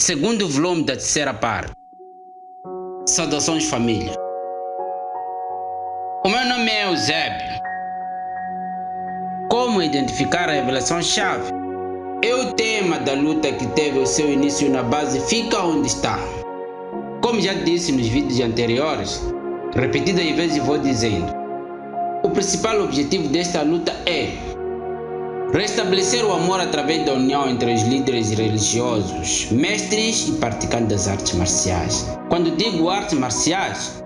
segundo volume da terceira parte. Saudações, família. O meu nome é Eusébio. Como identificar a revelação-chave? É o tema da luta que teve o seu início na base Fica Onde Está. Como já disse nos vídeos anteriores, repetidas vezes vou dizendo, o principal objetivo desta luta é restabelecer o amor através da união entre os líderes religiosos, mestres e praticantes das artes marciais. Quando digo artes marciais,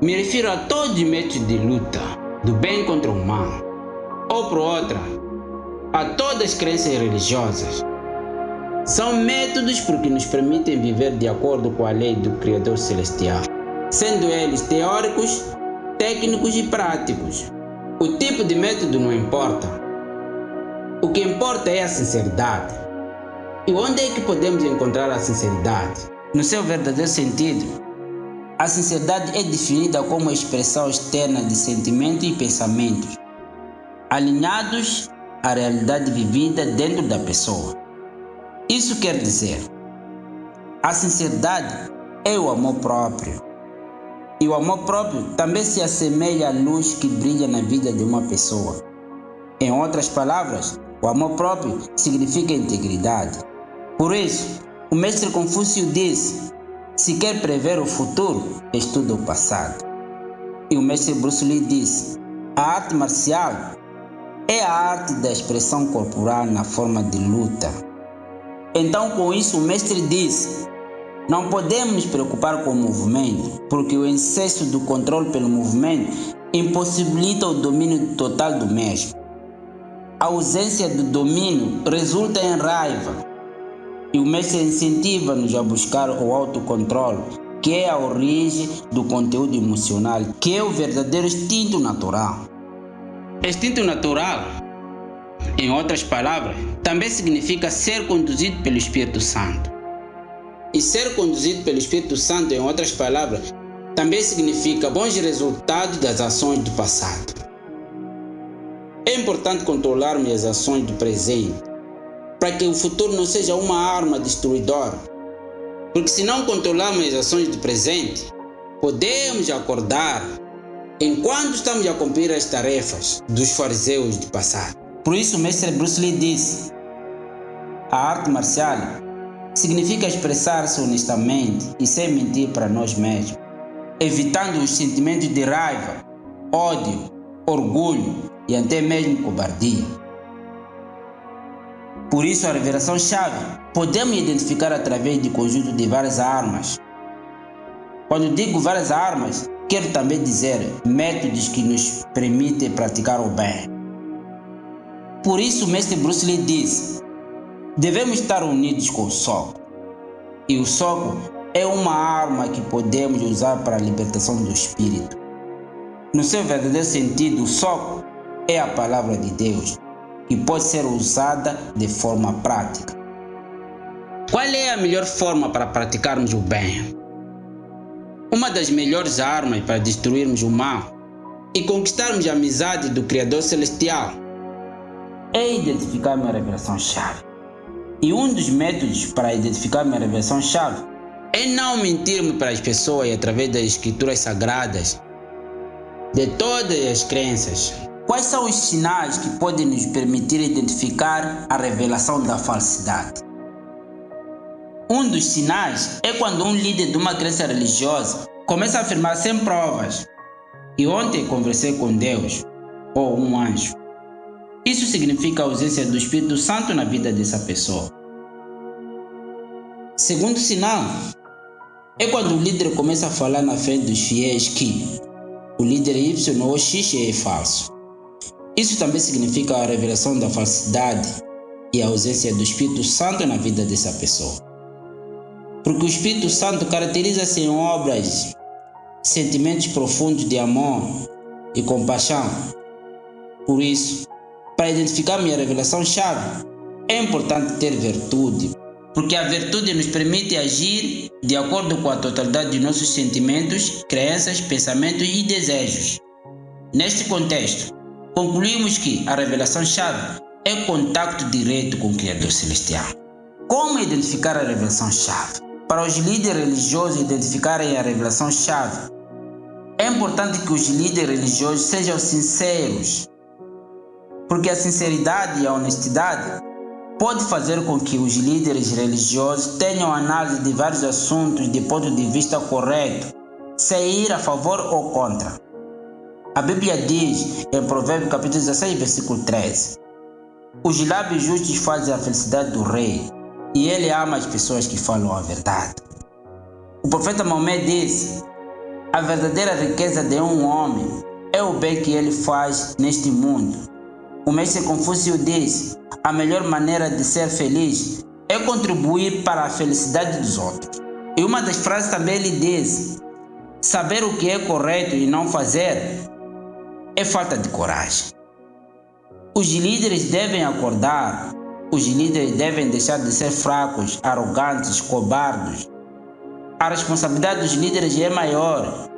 me refiro a todos os métodos de luta, do bem contra o mal, ou por outra, a todas as crenças religiosas. São métodos porque nos permitem viver de acordo com a lei do Criador Celestial, sendo eles teóricos, técnicos e práticos. O tipo de método não importa. O que importa é a sinceridade. E onde é que podemos encontrar a sinceridade? No seu verdadeiro sentido, a sinceridade é definida como a expressão externa de sentimentos e pensamentos, alinhados à realidade vivida dentro da pessoa. Isso quer dizer, a sinceridade é o amor próprio. E o amor próprio também se assemelha à luz que brilha na vida de uma pessoa. Em outras palavras, o amor próprio significa integridade. Por isso, o mestre Confúcio disse, se quer prever o futuro, estuda o passado. E o mestre Bruce Lee disse, a arte marcial é a arte da expressão corporal na forma de luta. Então, com isso, o mestre disse, não podemos nos preocupar com o movimento, porque o excesso do controle pelo movimento impossibilita o domínio total do mesmo. A ausência do domínio resulta em raiva, e o mestre incentiva-nos a buscar o autocontrole, que é a origem do conteúdo emocional, que é o verdadeiro instinto natural. Instinto natural, em outras palavras, também significa ser conduzido pelo Espírito Santo. E ser conduzido pelo Espírito Santo, em outras palavras, também significa bons resultados das ações do passado. É importante controlarmos as ações do presente, para que o futuro não seja uma arma destruidora. Porque se não controlarmos as ações do presente, podemos acordar enquanto estamos a cumprir as tarefas dos fariseus do passado. Por isso o mestre Bruce Lee disse, a arte marcial significa expressar-se honestamente e sem mentir para nós mesmos, evitando os sentimentos de raiva, ódio, orgulho e até mesmo cobardia. Por isso a revelação-chave podemos identificar através de conjunto de várias armas. Quando digo várias armas, quero também dizer métodos que nos permitem praticar o bem. Por isso o mestre Bruce Lee diz, devemos estar unidos com o soco. E o soco é uma arma que podemos usar para a libertação do espírito. No seu verdadeiro sentido, o soco é a palavra de Deus, que pode ser usada de forma prática. Qual é a melhor forma para praticarmos o bem? Uma das melhores armas para destruirmos o mal e conquistarmos a amizade do Criador Celestial é identificar minha revelação-chave. E um dos métodos para identificar minha revelação-chave é não mentirmos para as pessoas através das escrituras sagradas, de todas as crenças. Quais são os sinais que podem nos permitir identificar a revelação da falsidade? Um dos sinais é quando um líder de uma crença religiosa começa a afirmar sem provas, e ontem conversei com Deus, ou um anjo. Isso significa a ausência do Espírito Santo na vida dessa pessoa. Segundo sinal é quando o líder começa a falar na frente dos fiéis que o líder Y ou X é falso. Isso também significa a revelação da falsidade e a ausência do Espírito Santo na vida dessa pessoa. Porque o Espírito Santo caracteriza-se em obras, sentimentos profundos de amor e compaixão. Por isso, para identificar minha revelação-chave, é importante ter virtude, porque a virtude nos permite agir de acordo com a totalidade de nossos sentimentos, crenças, pensamentos e desejos. Neste contexto, concluímos que a revelação-chave é contato direto com o Criador Celestial. Como identificar a revelação-chave? Para os líderes religiosos identificarem a revelação-chave, é importante que os líderes religiosos sejam sinceros, porque a sinceridade e a honestidade pode fazer com que os líderes religiosos tenham análise de vários assuntos de ponto de vista correto, sem ir a favor ou contra. A Bíblia diz em Provérbios capítulo 16, versículo 13: os lábios justos fazem a felicidade do rei, e ele ama as pessoas que falam a verdade. O profeta Maomé disse: a verdadeira riqueza de um homem é o bem que ele faz neste mundo. O mestre Confúcio disse: a melhor maneira de ser feliz é contribuir para a felicidade dos outros. E uma das frases também ele diz: saber o que é correto e não fazer é falta de coragem. Os líderes devem acordar. Os líderes devem deixar de ser fracos, arrogantes, cobardes. A responsabilidade dos líderes é maior.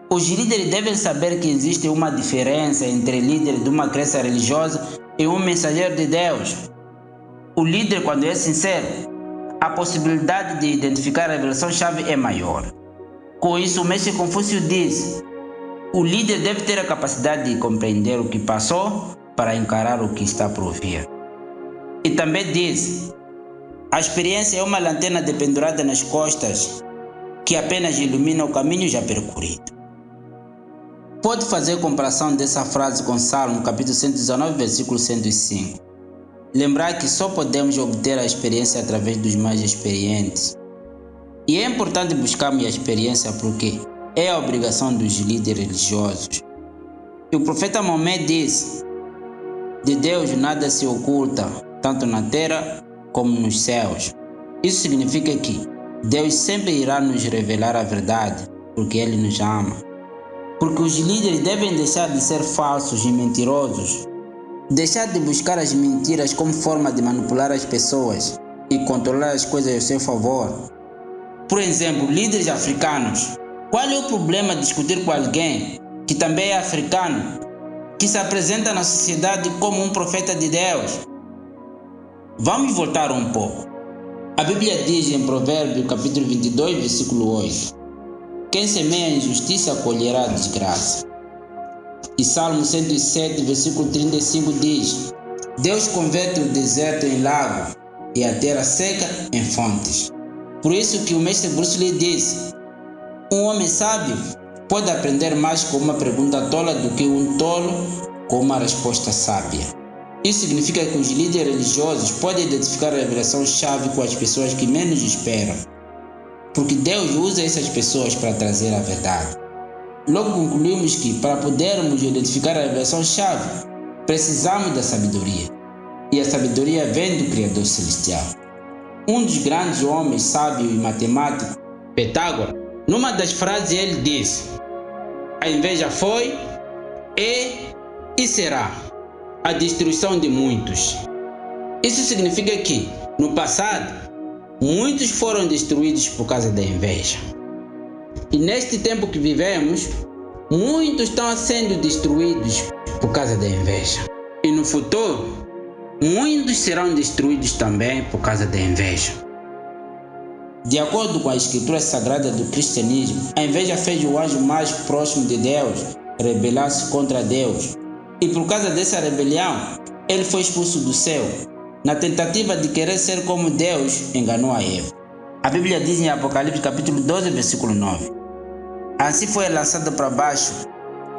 Os líderes devem saber que existe uma diferença entre líder de uma crença religiosa e um mensageiro de Deus. O líder, quando é sincero, a possibilidade de identificar a revelação-chave é maior. Com isso, o mestre Confúcio diz: o líder deve ter a capacidade de compreender o que passou para encarar o que está por vir. E também diz: a experiência é uma lanterna dependurada nas costas que apenas ilumina o caminho já percorrido. Pode fazer comparação dessa frase com Salmo, capítulo 119, versículo 105. Lembrar que só podemos obter a experiência através dos mais experientes. E é importante buscarmos a experiência porque é a obrigação dos líderes religiosos. E o profeta Maomé diz: de Deus nada se oculta, tanto na terra como nos céus. Isso significa que Deus sempre irá nos revelar a verdade, porque Ele nos ama. Porque os líderes devem deixar de ser falsos e mentirosos, deixar de buscar as mentiras como forma de manipular as pessoas e controlar as coisas a seu favor. Por exemplo, líderes africanos. Qual é o problema de discutir com alguém que também é africano, que se apresenta na sociedade como um profeta de Deus? Vamos voltar um pouco. A Bíblia diz em Provérbios capítulo 22, versículo 8: quem semeia injustiça colherá desgraça. E Salmo 107, versículo 35 diz: Deus converte o deserto em lago e a terra seca em fontes. Por isso que o mestre Bruce Lee disse: um homem sábio pode aprender mais com uma pergunta tola do que um tolo com uma resposta sábia. Isso significa que os líderes religiosos podem identificar a revelação-chave com as pessoas que menos esperam, porque Deus usa essas pessoas para trazer a verdade. Logo concluímos que, para podermos identificar a revelação-chave, precisamos da sabedoria. E a sabedoria vem do Criador Celestial. Um dos grandes homens sábios e matemáticos, Pitágoras, numa das frases ele diz: a inveja foi, é e será a destruição de muitos. Isso significa que, no passado, muitos foram destruídos por causa da inveja. E neste tempo que vivemos, muitos estão sendo destruídos por causa da inveja. E no futuro, muitos serão destruídos também por causa da inveja. De acordo com a escritura sagrada do cristianismo, a inveja fez o anjo mais próximo de Deus rebelar-se contra Deus. E por causa dessa rebelião, ele foi expulso do céu. Na tentativa de querer ser como Deus, enganou a Eva. A Bíblia diz em Apocalipse capítulo 12, versículo 9: assim foi lançado para baixo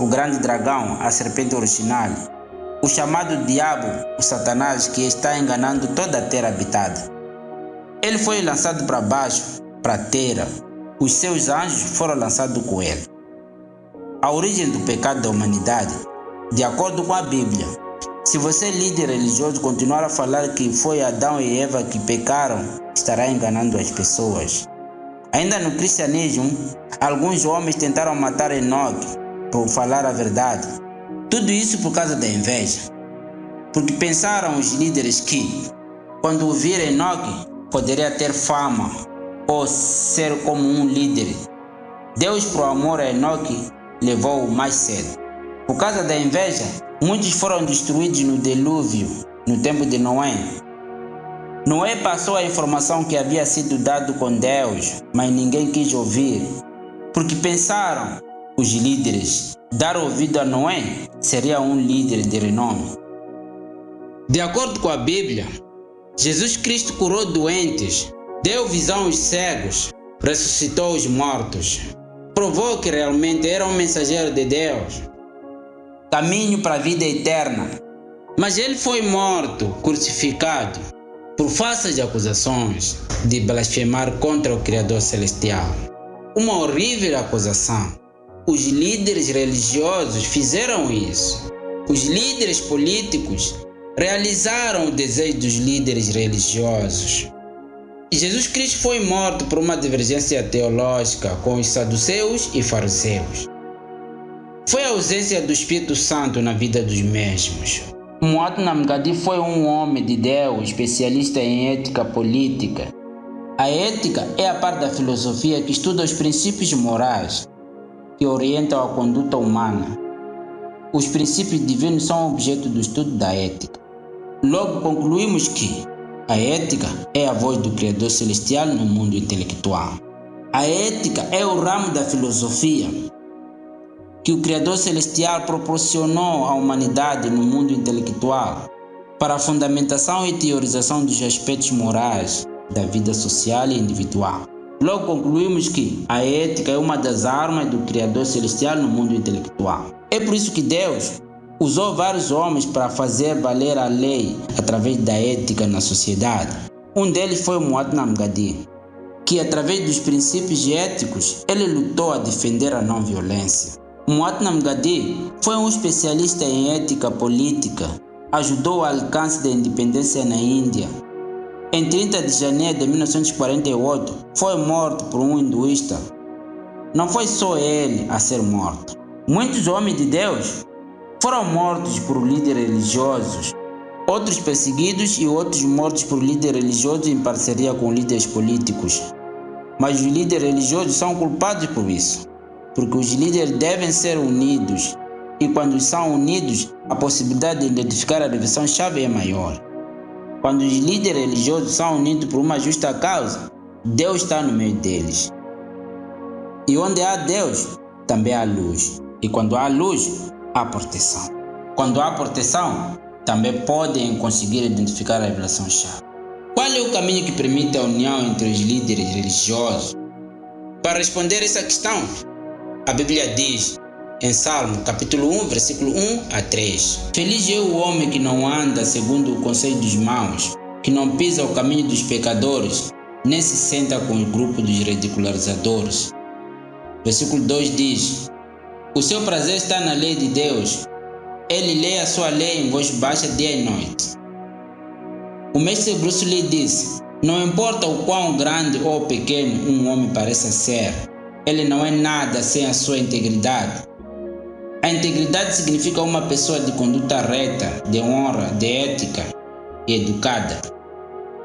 o grande dragão, a serpente original, o chamado diabo, o Satanás, que está enganando toda a terra habitada. Ele foi lançado para baixo, para a terra. Os seus anjos foram lançados com ele. A origem do pecado da humanidade, de acordo com a Bíblia, se você, líder religioso, continuar a falar que foi Adão e Eva que pecaram, estará enganando as pessoas. Ainda no cristianismo, alguns homens tentaram matar Enoque por falar a verdade. Tudo isso por causa da inveja. Porque pensaram os líderes que, quando ouvir Enoque, poderia ter fama ou ser como um líder. Deus, por amor a Enoque, levou-o mais cedo. Por causa da inveja, muitos foram destruídos no dilúvio, no tempo de Noé. Noé passou a informação que havia sido dado com Deus, mas ninguém quis ouvir, porque pensaram, os líderes, dar ouvido a Noé seria um líder de renome. De acordo com a Bíblia, Jesus Cristo curou doentes, deu visão aos cegos, ressuscitou os mortos, provou que realmente era um mensageiro de Deus, caminho para a vida eterna. Mas ele foi morto, crucificado, por falsas acusações de blasfemar contra o Criador Celestial. Uma horrível acusação. Os líderes religiosos fizeram isso. Os líderes políticos realizaram o desejo dos líderes religiosos. Jesus Cristo foi morto por uma divergência teológica com os saduceus e fariseus. Foi a ausência do Espírito Santo na vida dos mesmos. Mahatma Gandhi foi um homem de Deus, especialista em ética política. A ética é a parte da filosofia que estuda os princípios morais que orientam a conduta humana. Os princípios divinos são objeto do estudo da ética. Logo concluímos que a ética é a voz do Criador Celestial no mundo intelectual. A ética é o ramo da filosofia que o Criador Celestial proporcionou à humanidade no mundo intelectual para a fundamentação e teorização dos aspectos morais da vida social e individual. Logo concluímos que a ética é uma das armas do Criador Celestial no mundo intelectual. É por isso que Deus usou vários homens para fazer valer a lei através da ética na sociedade. Um deles foi Mahatma Gandhi, que através dos princípios éticos, ele lutou a defender a não-violência. Mahatma Gandhi foi um especialista em ética política, ajudou o alcance da independência na Índia. Em 30 de janeiro de 1948, foi morto por um hinduísta. Não foi só ele a ser morto. Muitos homens de Deus foram mortos por líderes religiosos, outros perseguidos e outros mortos por líderes religiosos em parceria com líderes políticos. Mas os líderes religiosos são culpados por isso, porque os líderes devem ser unidos, e quando são unidos, a possibilidade de identificar a direção-chave é maior. Quando os líderes religiosos são unidos por uma justa causa, Deus está no meio deles. E onde há Deus, também há luz. E quando há luz, há proteção. Quando há proteção, também podem conseguir identificar a revelação-chave. Qual é o caminho que permite a união entre os líderes religiosos? Para responder essa questão, a Bíblia diz, em Salmo, capítulo 1, versículo 1 a 3. Feliz é o homem que não anda segundo o conselho dos maus, que não pisa o caminho dos pecadores, nem se senta com o grupo dos ridicularizadores. Versículo 2 diz, o seu prazer está na lei de Deus. Ele lê a sua lei em voz baixa dia e noite. O mestre Bruce Lee disse, não importa o quão grande ou pequeno um homem pareça ser, ele não é nada sem a sua integridade. A integridade significa uma pessoa de conduta reta, de honra, de ética e educada.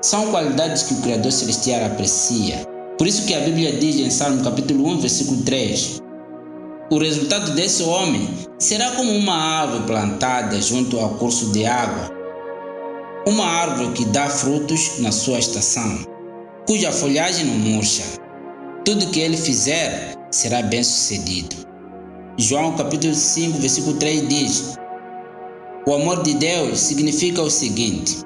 São qualidades que o Criador Celestial aprecia. Por isso que a Bíblia diz em Salmo capítulo 1, versículo 3, o resultado desse homem será como uma árvore plantada junto ao curso de água, uma árvore que dá frutos na sua estação, cuja folhagem não murcha. Tudo que ele fizer será bem sucedido. João capítulo 5, versículo 3 diz, o amor de Deus significa o seguinte,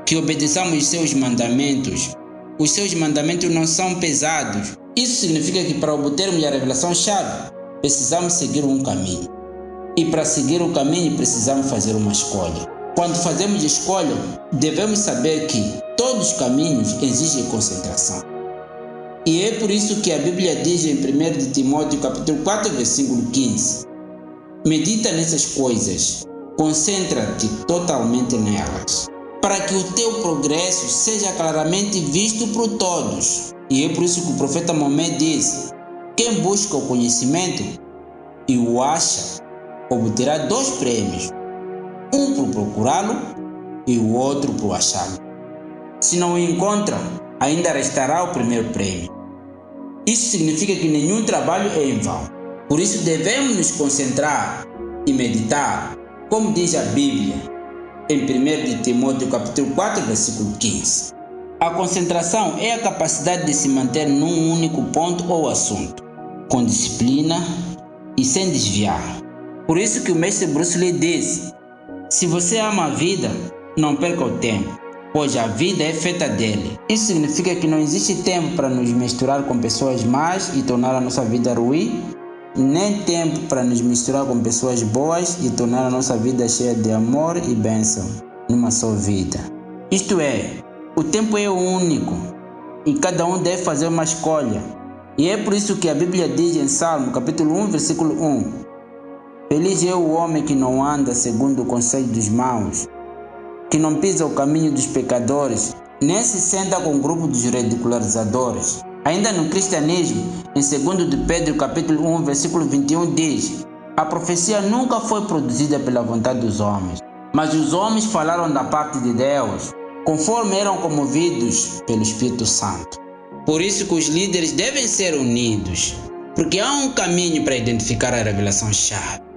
que obedeçamos os seus mandamentos. Os seus mandamentos não são pesados. Isso significa que para obtermos a revelação-chave, precisamos seguir um caminho. E para seguir o caminho, precisamos fazer uma escolha. Quando fazemos escolha, devemos saber que todos os caminhos exigem concentração. E é por isso que a Bíblia diz em 1 de Timóteo capítulo 4, versículo 15, medita nessas coisas, concentra-te totalmente nelas, para que o teu progresso seja claramente visto por todos. E é por isso que o profeta Maomé diz, quem busca o conhecimento e o acha, obterá 2 prêmios, um por procurá-lo e o outro por achá-lo. Se não o encontra, ainda restará o primeiro prêmio. Isso significa que nenhum trabalho é em vão. Por isso devemos nos concentrar e meditar, como diz a Bíblia. em 1 de Timóteo capítulo 4, versículo 15. A concentração é a capacidade de se manter num único ponto ou assunto, com disciplina e sem desviar. Por isso que o mestre Bruce Lee diz: se você ama a vida, não perca o tempo, pois a vida é feita dele. Isso significa que não existe tempo para nos misturar com pessoas más e tornar a nossa vida ruim, nem tempo para nos misturar com pessoas boas e tornar a nossa vida cheia de amor e bênção numa só vida. Isto é, o tempo é único e cada um deve fazer uma escolha. E é por isso que a Bíblia diz em Salmo capítulo 1, versículo 1: feliz é o homem que não anda segundo o conselho dos maus, que não pisa o caminho dos pecadores, nem se senta com o grupo dos ridicularizadores. Ainda no cristianismo, em 2 de Pedro capítulo 1, versículo 21 diz: a profecia nunca foi produzida pela vontade dos homens, mas os homens falaram da parte de Deus, conforme eram comovidos pelo Espírito Santo. Por isso que os líderes devem ser unidos, porque há um caminho para identificar a revelação-chave.